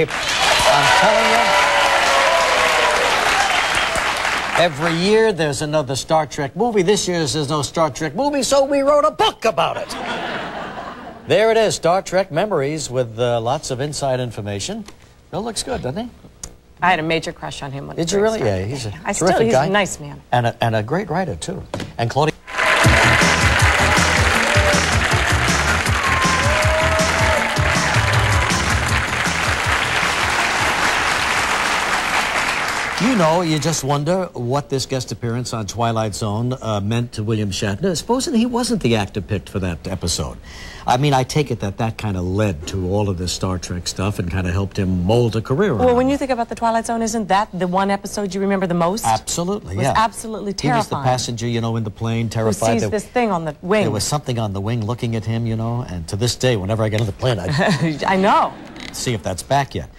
I'm telling you, every year there's another Star Trek movie. This year there's no Star Trek movie, so we wrote a book about it. There it is, Star Trek Memories, with lots of inside information. Bill looks good, doesn't he? I had a major crush on him when Did you really? Yeah, he's a he's terrific guy. a nice man. And a great writer, too. And Claudia... You know, you just wonder what this guest appearance on Twilight Zone meant to William Shatner. Supposing he wasn't the actor picked for that episode. I mean, I take it that kind of led to all of this Star Trek stuff and kind of helped him mold a career around. Well, when you think about the Twilight Zone, isn't that the one episode you remember the most? Absolutely, yeah. It was absolutely terrifying. He was the passenger, you know, in the plane, terrified. Who sees this thing on the wing. There was something on the wing looking at him, you know, and to this day, whenever I get on the plane, I know. See if that's back yet.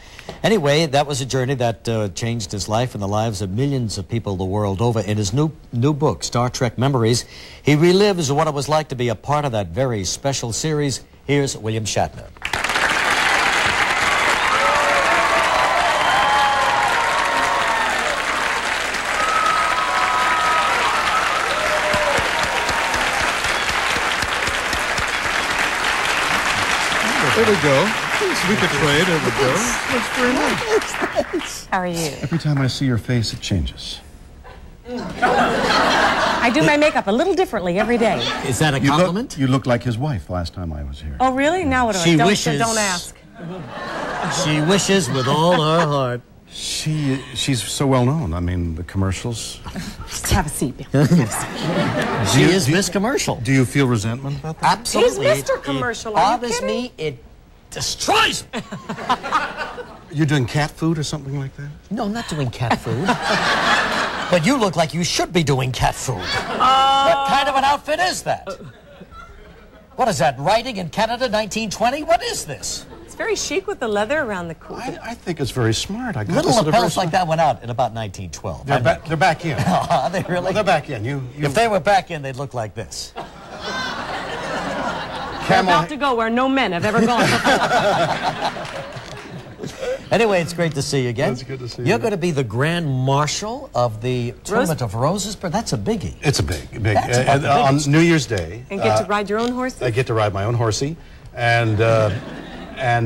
Anyway, that was a journey that changed his life and the lives of millions of people the world over. In his new book, Star Trek Memories, he relives what it was like to be a part of that very special series. Here's William Shatner. There we go. We could trade. There we go. Looks very nice. How are you? Every time I see your face, it changes. I do my makeup a little differently every day. Is that a compliment? You look like his wife last time I was here. Oh, really? Now what do She I do? wishes. Don't ask. She wishes with all her heart. She's so well known. I mean, the commercials. Just have a seat, Bill. She is Miss Commercial. Do you feel resentment about that? Absolutely. He's Mr. Commercial. It Are you bothers kidding? me. It destroys me. You're doing cat food or something like that? No, I'm not doing cat food. But you look like you should be doing cat food. What kind of an outfit is that? What is that, writing in Canada, 1920? What is this? It's very chic with the leather around the cooler. I think it's very smart. I got Little this at a lapels very like that went out in about 1912. They're back in. Are they really? Well, they're back in. If they were back in, they'd look like this. We're about to go where no men have ever gone before. Anyway, it's great to see you again. It's good to see you. You're going to be the Grand Marshal of the Tournament of Roses, but that's a biggie. It's a big. That's about the on biggest. New Year's Day. And get to ride your own horse? I get to ride my own horsey, and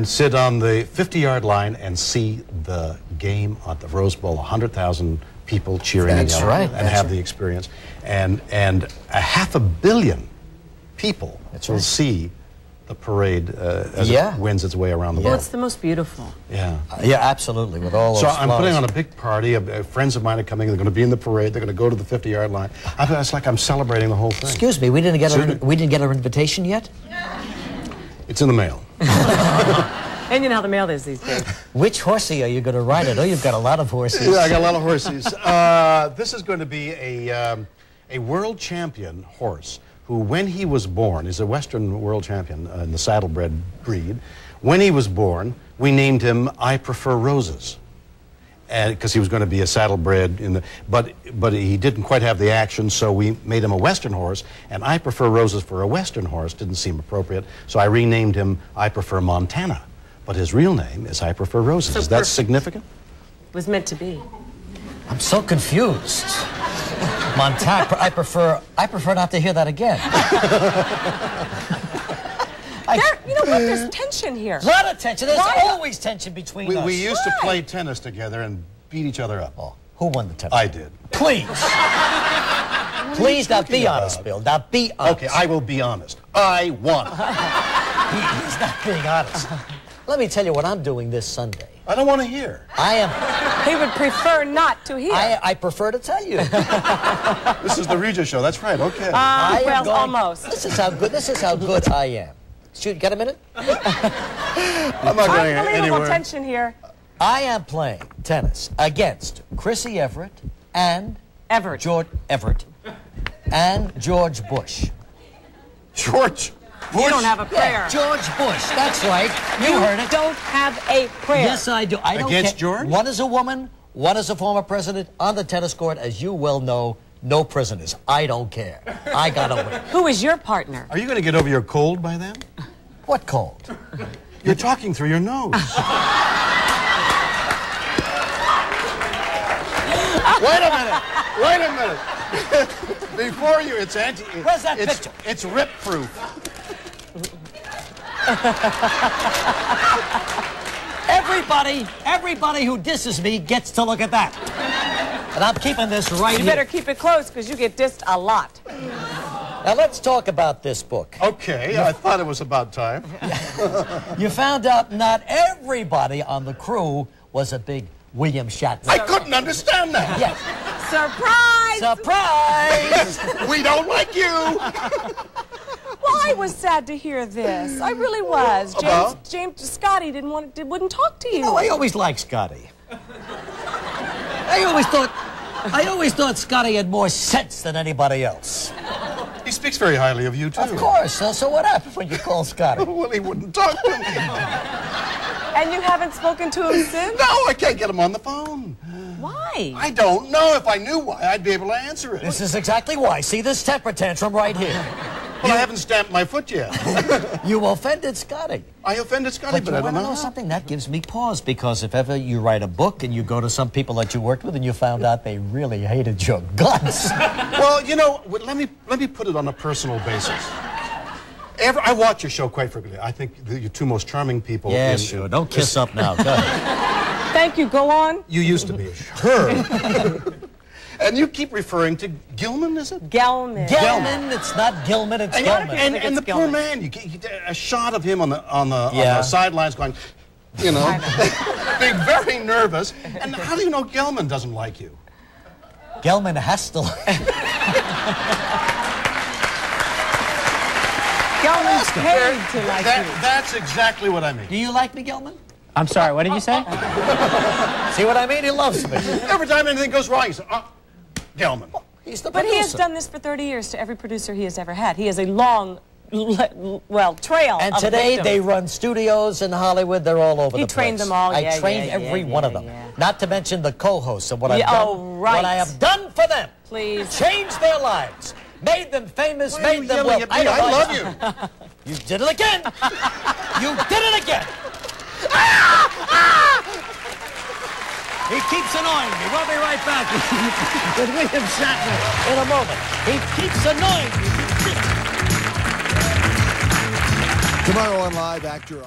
sit on the 50-yard line and see the game at the Rose Bowl. 100,000 people cheering. That's right. And have the experience, and 500 million people will see the parade as it wins its way around the Well, world. it's the most beautiful. Yeah. Yeah, absolutely, with all those So I'm flowers. putting on a big party. Friends of mine are coming. They're going to be in the parade. They're going to go to the 50-yard line. It's like I'm celebrating the whole thing. Excuse me, we didn't get our invitation yet? It's in the mail. And you know how the mail is these days. Which horsey are you going to ride? I know you've got a lot of horses. Yeah, I got a lot of horses. This is going to be a world champion horse who, when he was born, is a Western world champion in the saddlebred breed. When he was born, we named him I Prefer Roses, because he was going to be a saddlebred. But he didn't quite have the action, so we made him a Western horse. And I Prefer Roses for a Western horse didn't seem appropriate, so I renamed him I Prefer Montana. But his real name is I Prefer Roses. So is that significant? It was meant to be. I'm so confused. Montana, I prefer not to hear that again. You know what? There's tension here. A lot of tension. There's always tension between us. We used to play tennis together and beat each other up. Oh, who won the tennis? I did. Please. Please, now be honest, Bill. Now be honest. Okay, I will be honest. I won. He's not being honest. Let me tell you what I'm doing this Sunday. I don't want to hear. He would prefer not to hear. I prefer to tell you. This is the Regis show. That's right. Okay. Well, almost. This is how good I am. Shoot, got a minute? I'm not going Unbelievable anywhere. tension here. I am playing tennis against Chrissy Everett and George Bush. George Bush? You don't have a prayer. Yeah, George Bush. That's right. You heard it. Don't have a prayer. Yes, I do. I don't Against care. George? One is a woman, one is a former president. On the tennis court, as you well know, no prisoners. I don't care. I gotta win. Who is your partner? Are you going to get over your cold by then? What cold? You're talking through your nose. Wait a minute. Wait a minute. Before you, it's anti. Where's that picture? It's rip-proof. Everybody who disses me gets to look at that. And I'm keeping this right here. You better keep it close, because you get dissed a lot. Now, let's talk about this book. Okay, I thought it was about time. You found out not everybody on the crew was a big William Shatner. I couldn't understand that. Yes. Surprise! Surprise! We don't like you. Well, I was sad to hear this. I really was. James Scotty wouldn't talk to you. Oh, I always liked Scotty. I always thought Scotty had more sense than anybody else. He speaks very highly of you, too. Of course. So what happened when you called Scotty? Well, he wouldn't talk to me. And you haven't spoken to him since? No, I can't get him on the phone. Why? I don't know. If I knew why, I'd be able to answer it. This is exactly why. See this temper tantrum right here. Well, I haven't stamped my foot yet. You offended Scotty. I offended Scotty, but I don't know. Something that gives me pause, because if ever you write a book and you go to some people that you worked with and you found out they really hated your guts. Well, you know, let me put it on a personal basis. I watch your show quite frequently. I think you're two most charming people. Yeah, sure. Don't kiss up now. Go ahead. Thank you. Go on. You used to be. Sure. And you keep referring to Gilman, is it? Gelman. Gelman. It's not Gilman, it's Gelman. And the poor man, you get a shot of him on the sidelines going, you know, being very nervous. And how do you know Gelman doesn't like you? Gelman has to Gelman's paid to like you. That's exactly what I mean. Do you like me, Gelman? I'm sorry, what did you say? See what I mean? He loves me. Every time anything goes wrong, he says, Gelman. He's the But producer. he has done this for 30 years to every producer he has ever had. He has a long, trail And of today victims. they run studios in Hollywood. They're all over the place. He trained them all. I trained every one of them. Yeah. Not to mention the co-hosts and what I've done. Oh, right. What I have done for them. Please. Changed their lives. Made them famous. Why are you made them yelling well. at me? I love you. You did it again. You did it again. He keeps annoying me. We'll be right back with William Shatner in a moment. He keeps annoying me. Tomorrow on Live, actor...